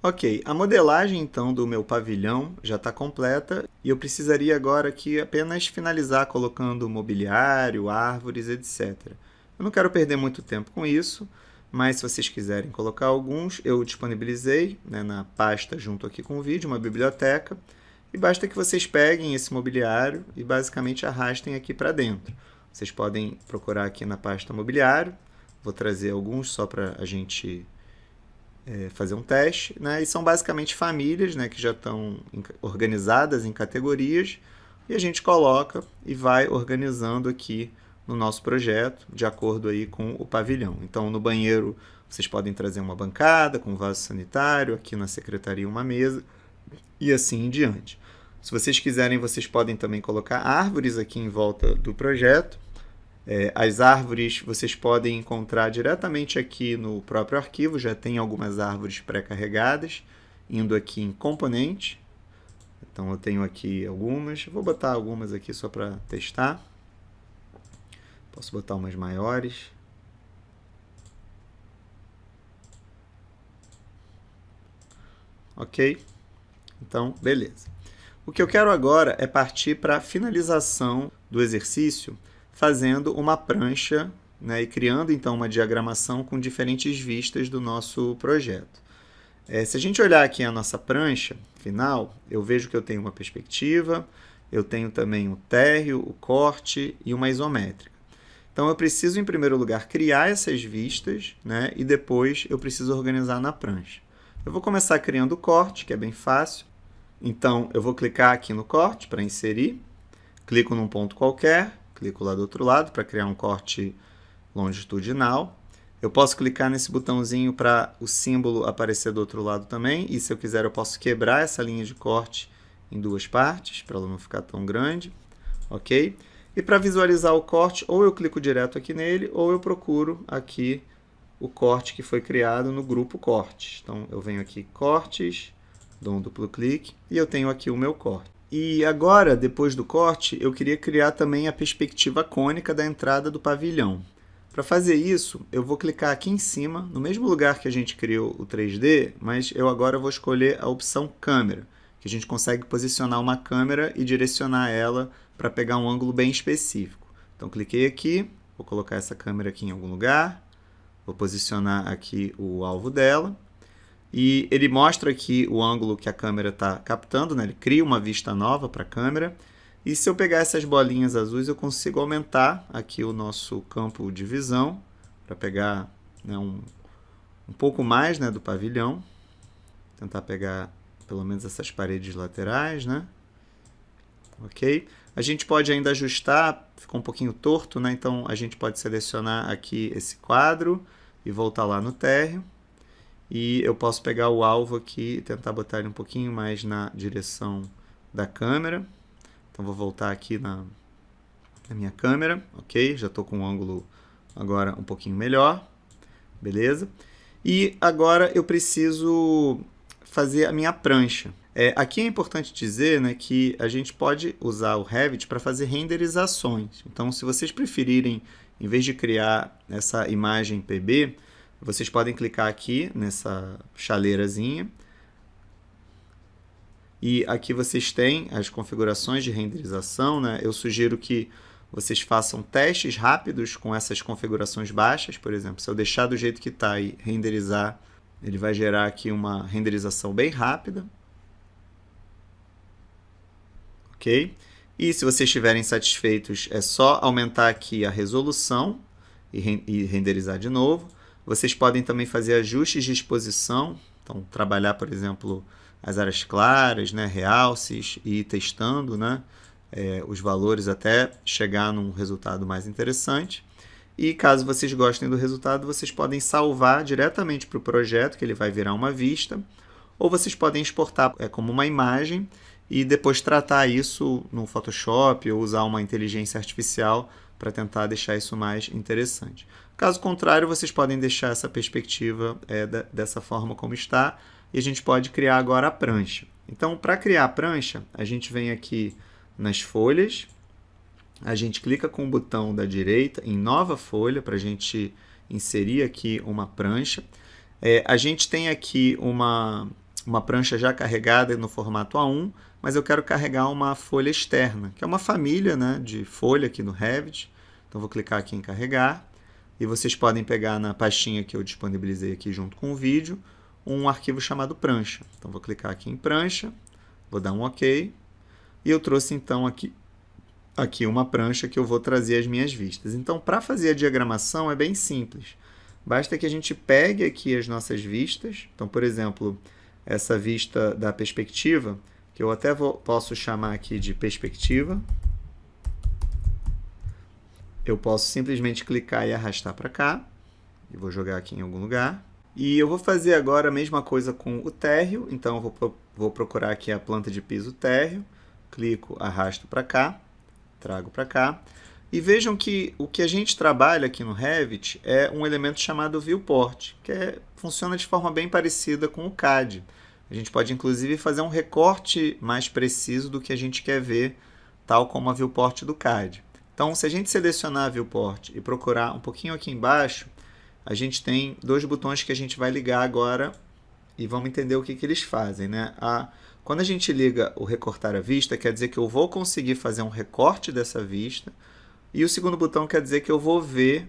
Ok, a modelagem então do meu pavilhão já está completa e eu precisaria agora aqui apenas finalizar colocando mobiliário, árvores, etc. Eu não quero perder muito tempo com isso, mas se vocês quiserem colocar alguns, eu disponibilizei, né, na pasta junto aqui com o vídeo, uma biblioteca, e basta que vocês peguem esse mobiliário e basicamente arrastem aqui para dentro. Vocês podem procurar aqui na pasta mobiliário, vou trazer alguns só para a gente fazer um teste, né? E são basicamente famílias, né, que já estão organizadas em categorias, e a gente coloca e vai organizando aqui no nosso projeto, de acordo aí com o pavilhão. Então, no banheiro, vocês podem trazer uma bancada com vaso sanitário, aqui na secretaria uma mesa, e assim em diante. Se vocês quiserem, vocês podem também colocar árvores aqui em volta do projeto. As árvores vocês podem encontrar diretamente aqui no próprio arquivo, já tem algumas árvores pré-carregadas, indo aqui em componente. Então eu tenho aqui algumas, vou botar algumas aqui só para testar. Posso botar umas maiores. Ok? Então, beleza. O que eu quero agora é partir para a finalização do exercício, fazendo uma prancha, né, e criando então uma diagramação com diferentes vistas do nosso projeto. Se a gente olhar aqui a nossa prancha final, eu vejo que eu tenho uma perspectiva, eu tenho também o térreo, o corte e uma isométrica. Então eu preciso, em primeiro lugar, criar essas vistas, né, e depois eu preciso organizar na prancha. Eu vou começar criando o corte, que é bem fácil. Então eu vou clicar aqui no corte para inserir, clico num ponto qualquer, clico lá do outro lado para criar um corte longitudinal. Eu posso clicar nesse botãozinho para o símbolo aparecer do outro lado também, e se eu quiser eu posso quebrar essa linha de corte em duas partes, para ela não ficar tão grande, ok? E para visualizar o corte, ou eu clico direto aqui nele, ou eu procuro aqui o corte que foi criado no grupo cortes. Então eu venho aqui cortes, dou um duplo clique, e eu tenho aqui o meu corte. E agora, depois do corte, eu queria criar também a perspectiva cônica da entrada do pavilhão. Para fazer isso, eu vou clicar aqui em cima, no mesmo lugar que a gente criou o 3D, mas eu agora vou escolher a opção câmera, que a gente consegue posicionar uma câmera e direcionar ela para pegar um ângulo bem específico. Então, cliquei aqui, vou colocar essa câmera aqui em algum lugar, vou posicionar aqui o alvo dela, e ele mostra aqui o ângulo que a câmera está captando, né? Ele cria uma vista nova para a câmera. E se eu pegar essas bolinhas azuis, eu consigo aumentar aqui o nosso campo de visão, para pegar, né, um pouco mais, né, do pavilhão. Tentar pegar pelo menos essas paredes laterais, né? Ok? A gente pode ainda ajustar, ficou um pouquinho torto, né? Então a gente pode selecionar aqui esse quadro e voltar lá no térreo. E eu posso pegar o alvo aqui e tentar botar ele um pouquinho mais na direção da câmera. Então vou voltar aqui na minha câmera, ok? Já estou com um ângulo agora um pouquinho melhor, beleza? E agora eu preciso fazer a minha prancha. Aqui é importante dizer, né, que a gente pode usar o Revit para fazer renderizações. Então, se vocês preferirem, em vez de criar essa imagem PB, vocês podem clicar aqui nessa chaleirazinha. E aqui vocês têm as configurações de renderização, né? Eu sugiro que vocês façam testes rápidos com essas configurações baixas. Por exemplo, se eu deixar do jeito que está e renderizar, ele vai gerar aqui uma renderização bem rápida. Ok? E se vocês estiverem satisfeitos, é só aumentar aqui a resolução e renderizar de novo. Vocês podem também fazer ajustes de exposição, então trabalhar, por exemplo, as áreas claras, né, realces, e ir testando, né, os valores até chegar num resultado mais interessante. E caso vocês gostem do resultado, vocês podem salvar diretamente para o projeto, que ele vai virar uma vista, ou vocês podem exportar como uma imagem e depois tratar isso no Photoshop ou usar uma inteligência artificial para tentar deixar isso mais interessante. Caso contrário, vocês podem deixar essa perspectiva dessa forma como está, e a gente pode criar agora a prancha. Então, para criar a prancha, a gente vem aqui nas folhas, a gente clica com o botão da direita em nova folha, para a gente inserir aqui uma prancha. A gente tem aqui uma uma prancha já carregada no formato A1, mas eu quero carregar uma folha externa, que é uma família, né, de folha aqui no Revit. Então, vou clicar aqui em carregar, e vocês podem pegar na pastinha que eu disponibilizei aqui junto com o vídeo, um arquivo chamado prancha. Então, vou clicar aqui em prancha, vou dar um OK, e eu trouxe então aqui uma prancha que eu vou trazer as minhas vistas. Então, para fazer a diagramação é bem simples. Basta que a gente pegue aqui as nossas vistas. Então, por exemplo, essa vista da perspectiva, que eu até posso chamar aqui de perspectiva. Eu posso simplesmente clicar e arrastar para cá. E vou jogar aqui em algum lugar. E eu vou fazer agora a mesma coisa com o térreo. Então, eu vou procurar aqui a planta de piso térreo. Clico, arrasto para cá, trago para cá. E vejam que o que a gente trabalha aqui no Revit é um elemento chamado viewport, que funciona de forma bem parecida com o CAD. A gente pode, inclusive, fazer um recorte mais preciso do que a gente quer ver, tal como a viewport do CAD. Então, se a gente selecionar a viewport e procurar um pouquinho aqui embaixo, a gente tem dois botões que a gente vai ligar agora e vamos entender o que eles fazem, né? Quando a gente liga o recortar a vista, quer dizer que eu vou conseguir fazer um recorte dessa vista. E o segundo botão quer dizer que eu vou ver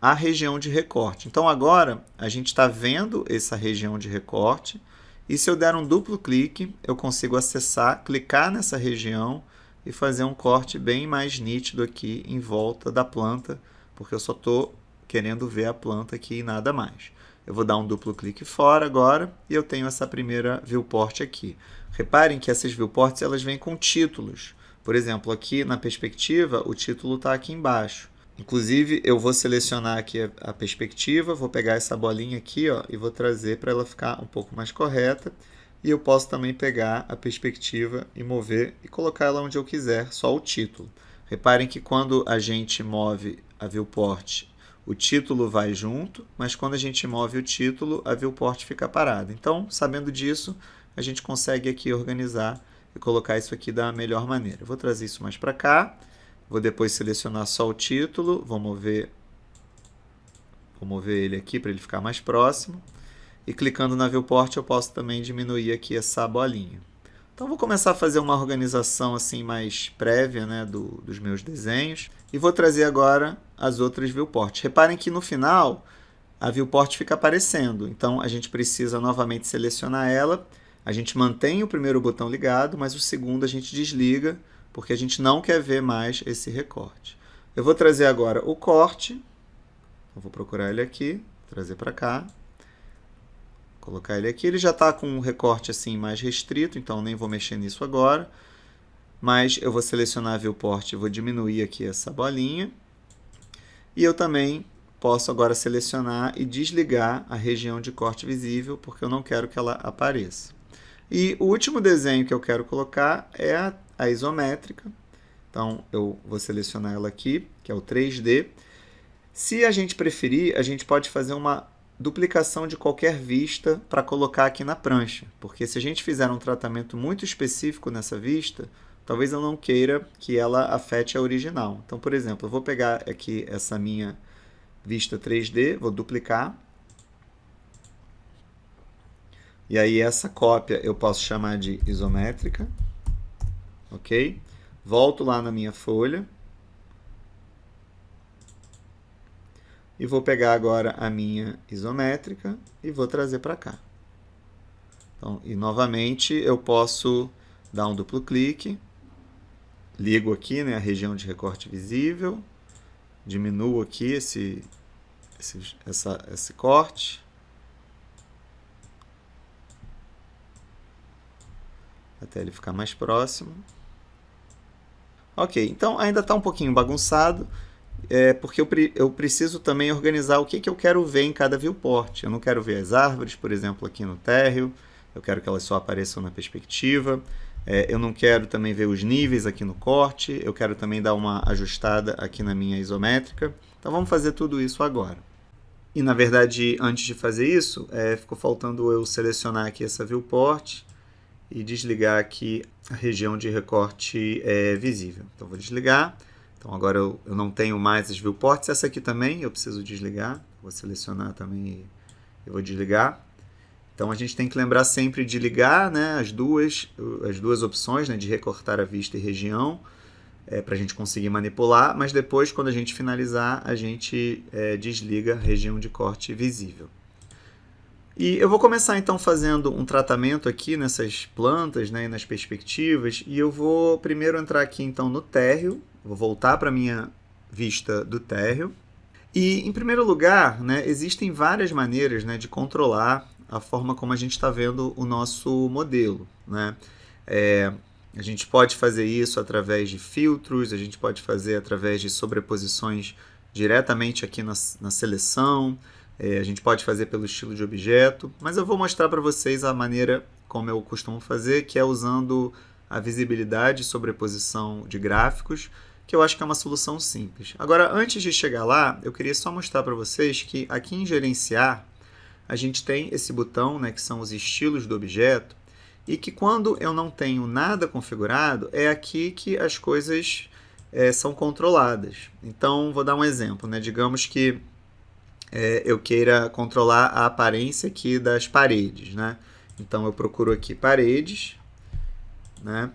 a região de recorte. Então, agora, a gente está vendo essa região de recorte. E se eu der um duplo clique, eu consigo acessar, clicar nessa região e fazer um corte bem mais nítido aqui em volta da planta, porque eu só estou querendo ver a planta aqui e nada mais. Eu vou dar um duplo clique fora agora e eu tenho essa primeira viewport aqui. Reparem que essas viewports elas vêm com títulos. Por exemplo, aqui na perspectiva, o título está aqui embaixo. Inclusive, eu vou selecionar aqui a perspectiva, vou pegar essa bolinha aqui e vou trazer para ela ficar um pouco mais correta. E eu posso também pegar a perspectiva e mover e colocar ela onde eu quiser, só o título. Reparem que quando a gente move a viewport, o título vai junto, mas quando a gente move o título, a viewport fica parada. Então, sabendo disso, a gente consegue aqui organizar e colocar isso aqui da melhor maneira. Eu vou trazer isso mais para cá, vou depois selecionar só o título, vou mover ele aqui para ele ficar mais próximo. E clicando na viewport eu posso também diminuir aqui essa bolinha. Então vou começar a fazer uma organização assim mais prévia, né, dos meus desenhos. E vou trazer agora as outras viewports. Reparem que no final a viewport fica aparecendo. Então a gente precisa novamente selecionar ela. A gente mantém o primeiro botão ligado, mas o segundo a gente desliga, porque a gente não quer ver mais esse recorte. Eu vou trazer agora o corte. Eu vou procurar ele aqui, trazer para cá. Colocar ele aqui. Ele já está com um recorte assim mais restrito, então nem vou mexer nisso agora. Mas eu vou selecionar a viewport e vou diminuir aqui essa bolinha. E eu também posso agora selecionar e desligar a região de corte visível, porque eu não quero que ela apareça. E o último desenho que eu quero colocar é a isométrica. Então, eu vou selecionar ela aqui, que é o 3D. Se a gente preferir, a gente pode fazer uma duplicação de qualquer vista para colocar aqui na prancha. Porque se a gente fizer um tratamento muito específico nessa vista, talvez eu não queira que ela afete a original. Então, por exemplo, eu vou pegar aqui essa minha vista 3D, vou duplicar. E aí essa cópia eu posso chamar de isométrica. Ok? Volto lá na minha folha. E vou pegar agora a minha isométrica e vou trazer para cá. Então, e novamente eu posso dar um duplo clique. Ligo aqui, né, a região de recorte visível. Diminuo aqui esse corte. Até ele ficar mais próximo. Ok, então ainda está um pouquinho bagunçado, porque eu preciso também organizar o que eu quero ver em cada viewport. Eu não quero ver as árvores, por exemplo, aqui no térreo, eu quero que elas só apareçam na perspectiva. Eu não quero também ver os níveis aqui no corte, eu quero também dar uma ajustada aqui na minha isométrica. Então vamos fazer tudo isso agora. E na verdade, antes de fazer isso, ficou faltando eu selecionar aqui essa viewport e desligar aqui a região de recorte visível. Então vou desligar. Então agora eu não tenho mais as viewports. Essa aqui também eu preciso desligar. Vou selecionar também e vou desligar. Então a gente tem que lembrar sempre de ligar, né, as duas opções, né, de recortar a vista e região, para a gente conseguir manipular, mas depois, quando a gente finalizar, a gente desliga a região de corte visível. E eu vou começar então fazendo um tratamento aqui nessas plantas, né, e nas perspectivas, e eu vou primeiro entrar aqui então no térreo, vou voltar para a minha vista do térreo. E em primeiro lugar, né, existem várias maneiras, né, de controlar a forma como a gente está vendo o nosso modelo, né? A gente pode fazer isso através de filtros, a gente pode fazer através de sobreposições diretamente aqui na seleção, a gente pode fazer pelo estilo de objeto, mas eu vou mostrar para vocês a maneira como eu costumo fazer, que é usando a visibilidade e sobreposição de gráficos, que eu acho que é uma solução simples. Agora, antes de chegar lá, eu queria só mostrar para vocês que aqui em Gerenciar, a gente tem esse botão, né, que são os estilos do objeto, e que quando eu não tenho nada configurado, é aqui que as coisas são controladas. Então, vou dar um exemplo, né? Digamos que eu queira controlar a aparência aqui das paredes, né? Então, eu procuro aqui paredes, né?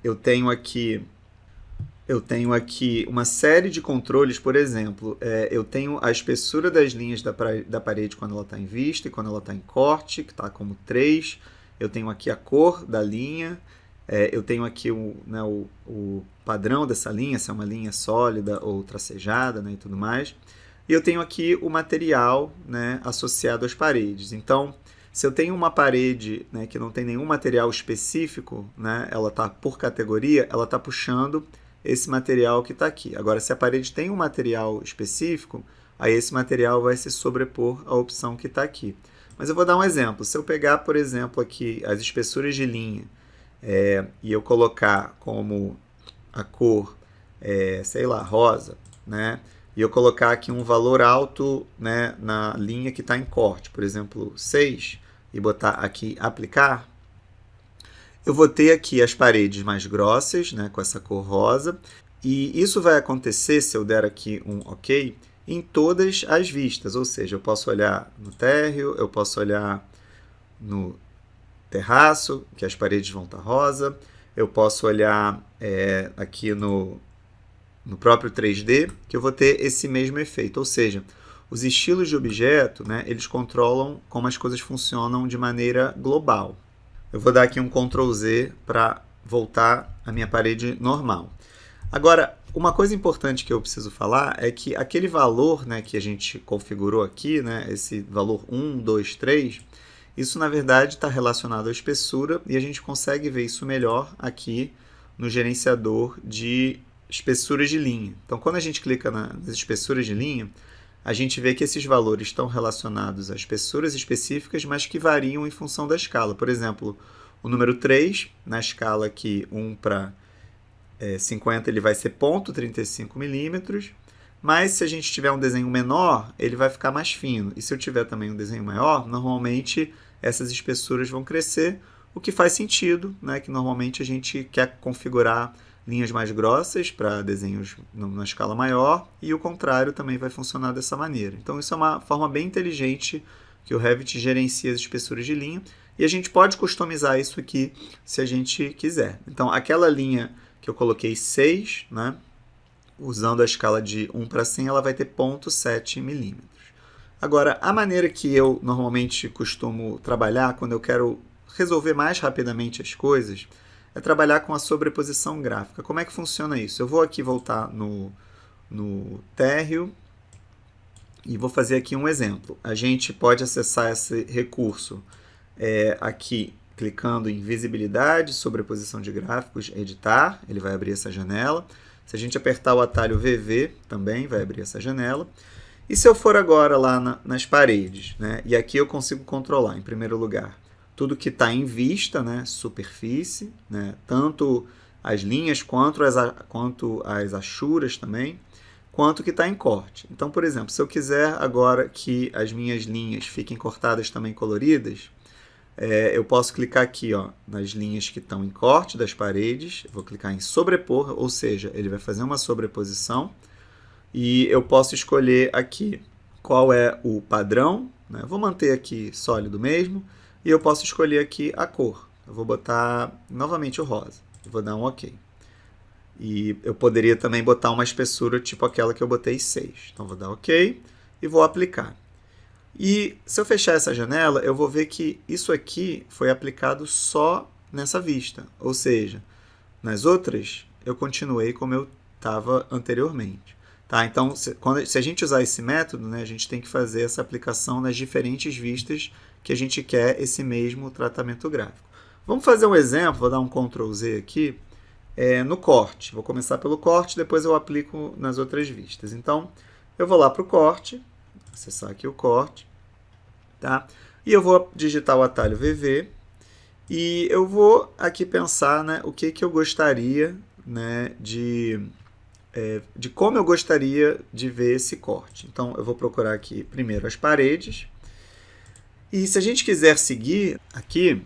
Eu tenho aqui uma série de controles, por exemplo, eu tenho a espessura das linhas da parede quando ela está em vista e quando ela está em corte, que está como 3. Eu tenho aqui a cor da linha, eu tenho aqui o padrão dessa linha, se é uma linha sólida ou tracejada, né, e tudo mais. E eu tenho aqui o material, né, associado às paredes. Então, se eu tenho uma parede, né, que não tem nenhum material específico, né, ela está por categoria, ela está puxando esse material que está aqui. Agora, se a parede tem um material específico, aí esse material vai se sobrepor à opção que está aqui. Mas eu vou dar um exemplo. Se eu pegar, por exemplo, aqui as espessuras de linha e eu colocar como a cor, sei lá, rosa, né? E eu colocar aqui um valor alto, né, na linha que está em corte, por exemplo, 6, e botar aqui aplicar, eu vou ter aqui as paredes mais grossas, né, com essa cor rosa, e isso vai acontecer, se eu der aqui um OK, em todas as vistas, ou seja, eu posso olhar no térreo, eu posso olhar no terraço, que as paredes vão estar rosa, eu posso olhar aqui no próprio 3D, que eu vou ter esse mesmo efeito, ou seja, os estilos de objeto, né, eles controlam como as coisas funcionam de maneira global. Eu vou dar aqui um Ctrl Z para voltar à minha parede normal. Agora, uma coisa importante que eu preciso falar é que aquele valor, né, que a gente configurou aqui, né, esse valor 1, 2, 3, isso na verdade está relacionado à espessura e a gente consegue ver isso melhor aqui no gerenciador de espessuras de linha. Então, quando a gente clica nas espessuras de linha, a gente vê que esses valores estão relacionados a espessuras específicas, mas que variam em função da escala. Por exemplo, o número 3, na escala aqui 1 para 50, ele vai ser 0,35 milímetros, mas se a gente tiver um desenho menor, ele vai ficar mais fino. E se eu tiver também um desenho maior, normalmente essas espessuras vão crescer, o que faz sentido, né, que normalmente a gente quer configurar linhas mais grossas para desenhos numa escala maior, e o contrário também vai funcionar dessa maneira. Então isso é uma forma bem inteligente que o Revit gerencia as espessuras de linha, e a gente pode customizar isso aqui se a gente quiser. Então aquela linha que eu coloquei 6, né, usando a escala de 1 para 100, ela vai ter 0,7 milímetros. Agora, a maneira que eu normalmente costumo trabalhar quando eu quero resolver mais rapidamente as coisas é trabalhar com a sobreposição gráfica. Como é que funciona isso? Eu vou aqui voltar no térreo e vou fazer aqui um exemplo. A gente pode acessar esse recurso aqui, clicando em visibilidade, sobreposição de gráficos, editar, ele vai abrir essa janela. Se a gente apertar o atalho VV, também vai abrir essa janela. E se eu for agora lá nas paredes, né, e aqui eu consigo controlar, em primeiro lugar, tudo que está em vista, né, superfície, né, tanto as linhas quanto as achuras também, quanto que está em corte. Então, por exemplo, se eu quiser agora que as minhas linhas fiquem cortadas também coloridas, eu posso clicar aqui, ó, nas linhas que estão em corte das paredes, vou clicar em sobrepor, ou seja, ele vai fazer uma sobreposição, e eu posso escolher aqui qual é o padrão né? Eu vou manter aqui sólido mesmo, e eu posso escolher aqui a cor. Eu vou botar novamente o rosa, eu vou dar um OK. E eu poderia também botar uma espessura tipo aquela que eu botei 6. Então, vou dar OK e vou aplicar. E se eu fechar essa janela, eu vou ver que isso aqui foi aplicado só nessa vista. Ou seja, nas outras, eu continuei como eu estava anteriormente. Tá? Então, se a gente usar esse método, né, a gente tem que fazer essa aplicação nas diferentes vistas que a gente quer esse mesmo tratamento gráfico. Vamos fazer um exemplo, vou dar um Ctrl Z aqui, no corte. Vou começar pelo corte, depois eu aplico nas outras vistas. Então, eu vou lá para o corte, acessar aqui o corte, tá? E eu vou digitar o atalho VV, e eu vou aqui pensar, né, o que eu gostaria, né, de como eu gostaria de ver esse corte. Então, eu vou procurar aqui primeiro as paredes. E se a gente quiser seguir aqui,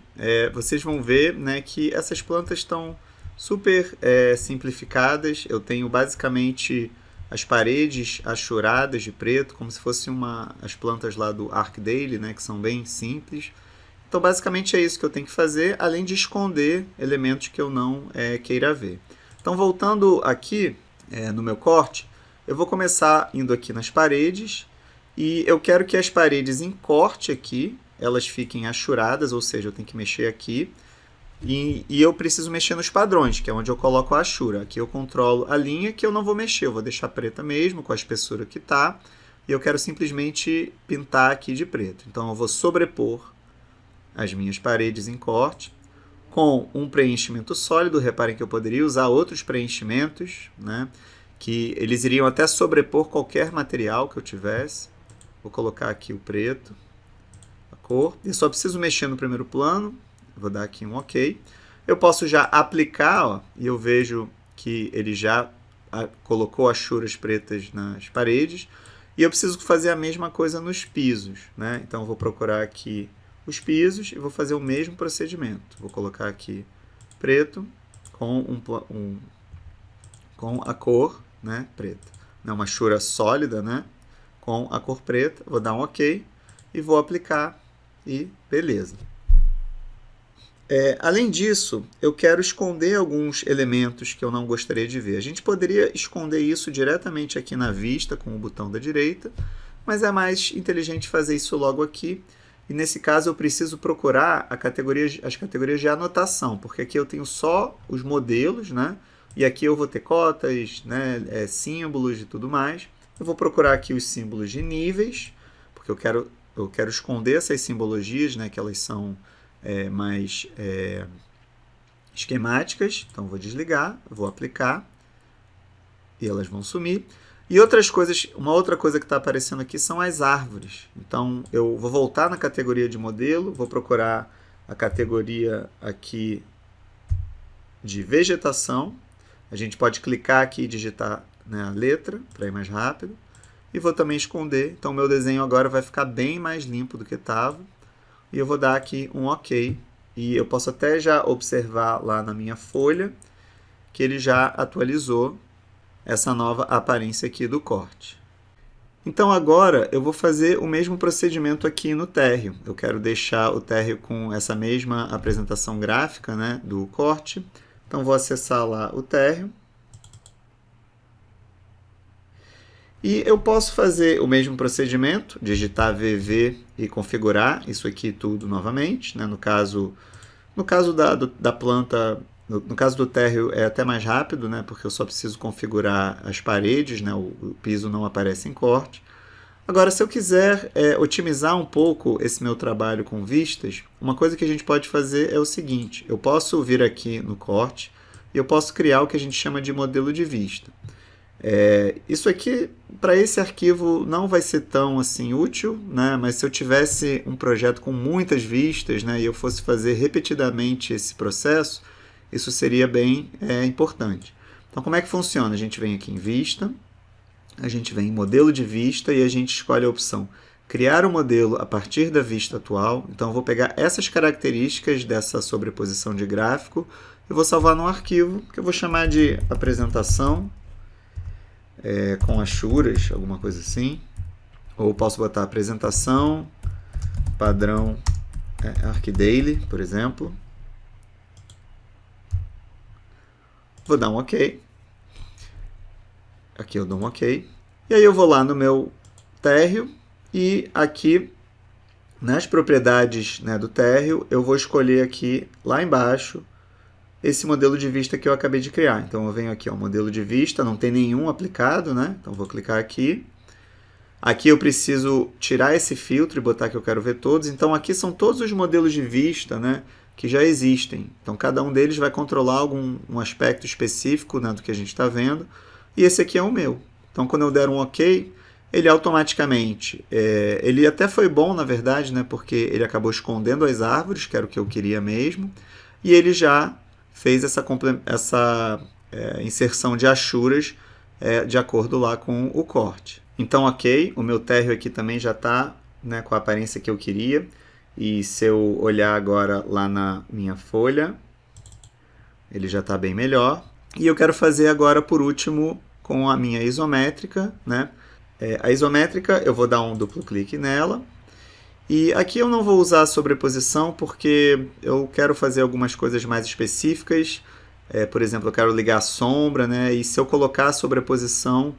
vocês vão ver, né, que essas plantas estão super simplificadas. Eu tenho basicamente as paredes achuradas de preto, como se fossem as plantas lá do Arcdale, né, que são bem simples. Então, basicamente é isso que eu tenho que fazer, além de esconder elementos que eu não queira ver. Então, voltando aqui no meu corte, eu vou começar indo aqui nas paredes, e eu quero que as paredes em corte aqui, elas fiquem achuradas, ou seja, eu tenho que mexer aqui, e eu preciso mexer nos padrões, que é onde eu coloco a achura. Aqui eu controlo a linha, que eu não vou mexer, eu vou deixar preta mesmo, com a espessura que está, e eu quero simplesmente pintar aqui de preto. Então, eu vou sobrepor as minhas paredes em corte, com um preenchimento sólido. Reparem que eu poderia usar outros preenchimentos, né, que eles iriam até sobrepor qualquer material que eu tivesse. Vou colocar aqui o preto, a cor, e só preciso mexer no primeiro plano. Vou dar aqui um OK. Eu posso já aplicar, ó, e eu vejo que ele já colocou achuras pretas nas paredes. E eu preciso fazer a mesma coisa nos pisos, né? Então, eu vou procurar aqui os pisos e vou fazer o mesmo procedimento. Vou colocar aqui preto com a cor, né, preta. Uma achura sólida, né, com a cor preta. Vou dar um OK e vou aplicar e beleza. Além disso, eu quero esconder alguns elementos que eu não gostaria de ver. A gente poderia esconder isso diretamente aqui na vista com o botão da direita, mas é mais inteligente fazer isso logo aqui. E nesse caso eu preciso procurar as categorias de anotação, porque aqui eu tenho só os modelos, né? E aqui eu vou ter cotas, né, símbolos e tudo mais. Eu vou procurar aqui os símbolos de níveis, porque eu quero esconder essas simbologias, né, que elas são mais esquemáticas. Então, vou desligar, vou aplicar, e elas vão sumir. E uma outra coisa que está aparecendo aqui são as árvores. Então, eu vou voltar na categoria de modelo, vou procurar a categoria aqui de vegetação. A gente pode clicar aqui e digitar, né, a letra para ir mais rápido. E vou também esconder. Então, o meu desenho agora vai ficar bem mais limpo do que estava. E eu vou dar aqui um OK. E eu posso até já observar lá na minha folha que ele já atualizou essa nova aparência aqui do corte. Então, agora eu vou fazer o mesmo procedimento aqui no térreo. Eu quero deixar o térreo com essa mesma apresentação gráfica, né, do corte. Então, vou acessar lá o térreo. E eu posso fazer o mesmo procedimento, digitar VV e configurar isso aqui tudo novamente, né? No caso da planta, no caso do térreo é até mais rápido, né? Porque eu só preciso configurar as paredes, né? O piso não aparece em corte. Agora, se eu quiser otimizar um pouco esse meu trabalho com vistas, uma coisa que a gente pode fazer é o seguinte: eu posso vir aqui no corte e eu posso criar o que a gente chama de modelo de vista. Isso aqui, para esse arquivo, não vai ser tão assim útil, né? Mas se eu tivesse um projeto com muitas vistas, né, e eu fosse fazer repetidamente esse processo, isso seria bem importante. Então, como é que funciona? A gente vem aqui em vista, a gente vem em modelo de vista e a gente escolhe a opção criar o modelo a partir da vista atual. Então, eu vou pegar essas características dessa sobreposição de gráfico e vou salvar num arquivo que eu vou chamar de apresentação com achuras, alguma coisa assim. Ou posso botar apresentação padrão ArcDaily, por exemplo. Vou dar um OK. Aqui eu dou um OK. E aí eu vou lá no meu térreo e aqui nas propriedades, né, do térreo eu vou escolher aqui lá embaixo esse modelo de vista que eu acabei de criar. Então eu venho aqui, ó, modelo de vista, não tem nenhum aplicado, né? Então vou clicar aqui. Aqui eu preciso tirar esse filtro e botar que eu quero ver todos. Então aqui são todos os modelos de vista, né, que já existem. Então cada um deles vai controlar um aspecto específico, né, do que a gente está vendo. E esse aqui é o meu. Então quando eu der um OK, ele automaticamente, ele até foi bom na verdade, né, porque ele acabou escondendo as árvores, que era o que eu queria mesmo. E ele já fez essa inserção de achuras de acordo lá com o corte. Então, OK, o meu térreo aqui também já está, né, com a aparência que eu queria. E se eu olhar agora lá na minha folha, ele já está bem melhor. E eu quero fazer agora, por último, com a minha isométrica, né? A isométrica, eu vou dar um duplo clique nela. E aqui eu não vou usar a sobreposição porque eu quero fazer algumas coisas mais específicas. Por exemplo, eu quero ligar a sombra, né? E se eu colocar a sobreposição,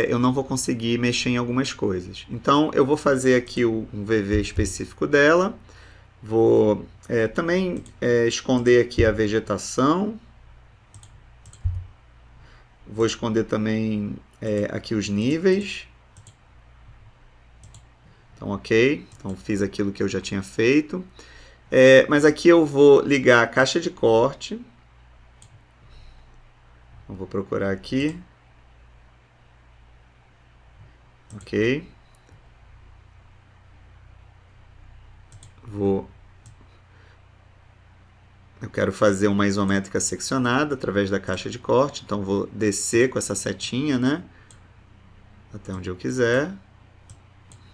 eu não vou conseguir mexer em algumas coisas. Então, eu vou fazer aqui um VV específico dela. Vou também esconder aqui a vegetação. Vou esconder também aqui os níveis. Então, OK. Então, fiz aquilo que eu já tinha feito. Mas aqui eu vou ligar a caixa de corte. Então, vou procurar aqui. OK. Eu quero fazer uma isométrica seccionada através da caixa de corte. Então, vou descer com essa setinha, né? Até onde eu quiser.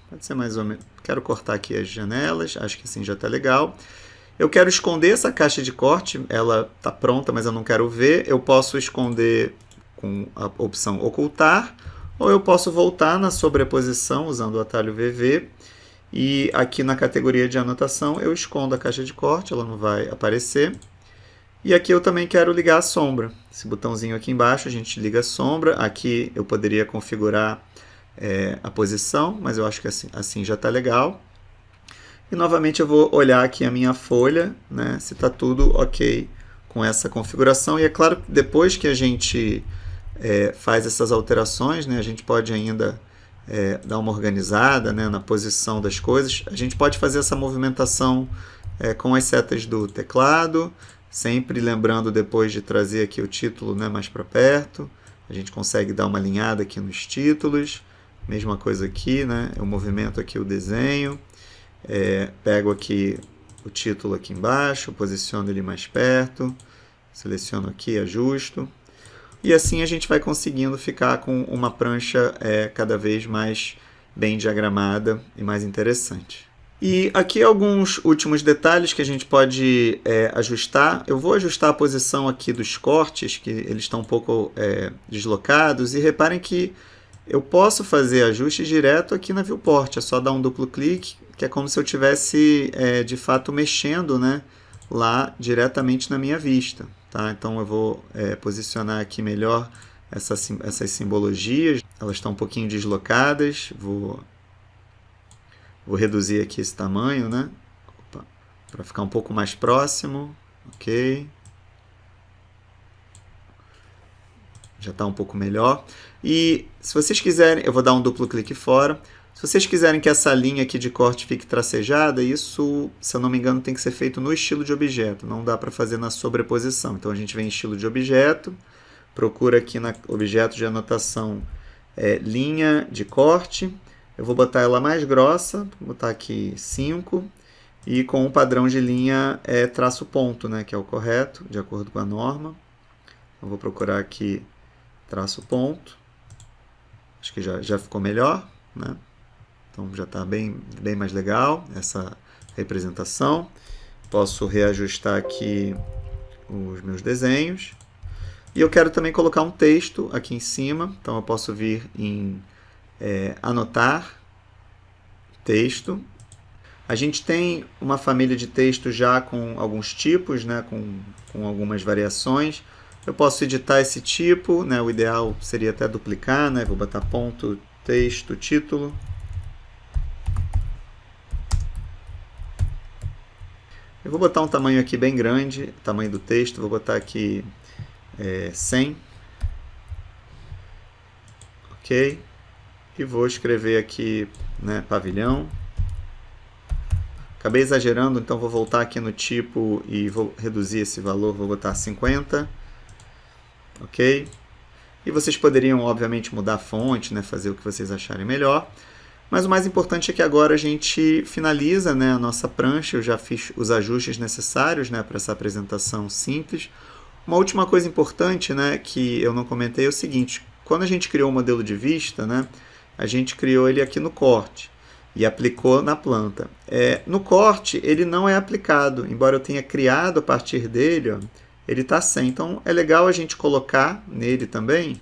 Pode ser mais ou menos. Quero cortar aqui as janelas, acho que assim já está legal. Eu quero esconder essa caixa de corte, ela está pronta, mas eu não quero ver. Eu posso esconder com a opção ocultar, ou eu posso voltar na sobreposição usando o atalho VV. E aqui na categoria de anotação eu escondo a caixa de corte, ela não vai aparecer. E aqui eu também quero ligar a sombra. Esse botãozinho aqui embaixo a gente liga a sombra. Aqui eu poderia configurar a posição, mas eu acho que assim já está legal. E novamente eu vou olhar aqui a minha folha, né, se está tudo OK com essa configuração. E é claro que depois que a gente faz essas alterações, né, a gente pode ainda dar uma organizada, né, na posição das coisas. A gente pode fazer essa movimentação com as setas do teclado, sempre lembrando depois de trazer aqui o título, né, mais para perto. A gente consegue dar uma alinhada aqui nos títulos. Mesma coisa aqui, né? Eu movimento aqui o desenho, pego aqui o título aqui embaixo, posiciono ele mais perto, seleciono aqui, ajusto. E assim a gente vai conseguindo ficar com uma prancha cada vez mais bem diagramada e mais interessante. E aqui alguns últimos detalhes que a gente pode ajustar. Eu vou ajustar a posição aqui dos cortes, que eles estão um pouco deslocados, e reparem que eu posso fazer ajustes direto aqui na viewport, é só dar um duplo clique, que é como se eu estivesse de fato mexendo, né, lá diretamente na minha vista. Tá? Então eu vou posicionar aqui melhor essas simbologias, elas estão um pouquinho deslocadas, vou reduzir aqui esse tamanho, né, para ficar um pouco mais próximo, OK. Já está um pouco melhor. E se vocês quiserem, eu vou dar um duplo clique fora. Se vocês quiserem que essa linha aqui de corte fique tracejada, isso, se eu não me engano, tem que ser feito no estilo de objeto. Não dá para fazer na sobreposição. Então a gente vem em estilo de objeto, procura aqui na objeto de anotação linha de corte. Eu vou botar ela mais grossa, vou botar aqui 5. E com um padrão de linha traço ponto, né, que é o correto, de acordo com a norma. Eu vou procurar aqui traço ponto, acho que já ficou melhor, né? Então já está bem mais legal essa representação. Posso reajustar aqui os meus desenhos. E eu quero também colocar um texto aqui em cima, então eu posso vir em anotar, texto. A gente tem uma família de texto já com alguns tipos, né, com algumas variações. Eu posso editar esse tipo, né, o ideal seria até duplicar, né, vou botar ponto, texto, título. Eu vou botar um tamanho aqui bem grande, tamanho do texto, vou botar aqui 100. Ok. E vou escrever aqui, né, pavilhão. Acabei exagerando, então vou voltar aqui no tipo e vou reduzir esse valor, vou botar 50. Ok? E vocês poderiam, obviamente, mudar a fonte, né, fazer o que vocês acharem melhor. Mas o mais importante é que agora a gente finaliza, né, a nossa prancha. Eu já fiz os ajustes necessários, né, para essa apresentação simples. Uma última coisa importante, né, que eu não comentei é o seguinte. Quando a gente criou o modelo de vista, né, a gente criou ele aqui no corte e aplicou na planta. No corte, ele não é aplicado. Embora eu tenha criado a partir dele, ó, ele está sem. Então, é legal a gente colocar nele também,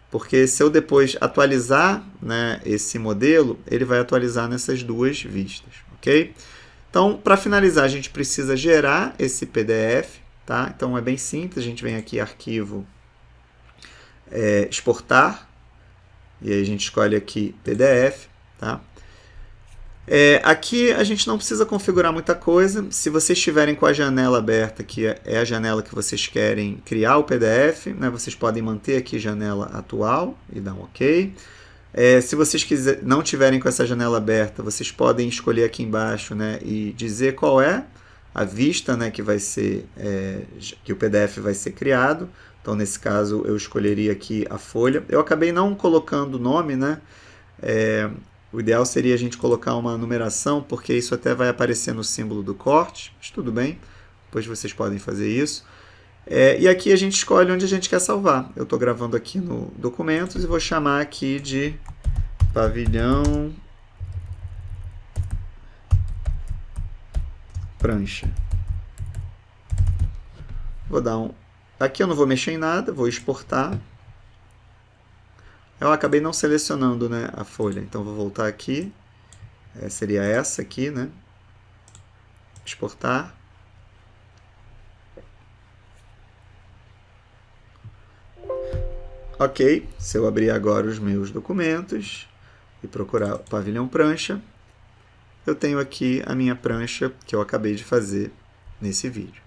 porque se eu depois atualizar, né, esse modelo, ele vai atualizar nessas duas vistas, ok? Então, para finalizar, a gente precisa gerar esse PDF, tá? Então, é bem simples, a gente vem aqui, arquivo, exportar, e aí a gente escolhe aqui PDF, tá? Aqui a gente não precisa configurar muita coisa. Se vocês estiverem com a janela aberta, que é a janela que vocês querem criar o PDF, né, vocês podem manter aqui janela atual e dar um OK. Se vocês não tiverem com essa janela aberta, vocês podem escolher aqui embaixo, né, e dizer qual é a vista, né, que vai ser, que o PDF vai ser criado. Então, nesse caso, eu escolheria aqui a folha. Eu acabei não colocando o nome, né? O ideal seria a gente colocar uma numeração, porque isso até vai aparecer no símbolo do corte, mas tudo bem, depois vocês podem fazer isso. E aqui a gente escolhe onde a gente quer salvar. Eu estou gravando aqui no Documentos e vou chamar aqui de pavilhão prancha. Vou dar um... Aqui eu não vou mexer em nada, vou exportar. Eu acabei não selecionando, né, a folha, então vou voltar aqui, seria essa aqui, né, exportar. Ok, se eu abrir agora os meus documentos e procurar o pavilhão prancha, eu tenho aqui a minha prancha que eu acabei de fazer nesse vídeo.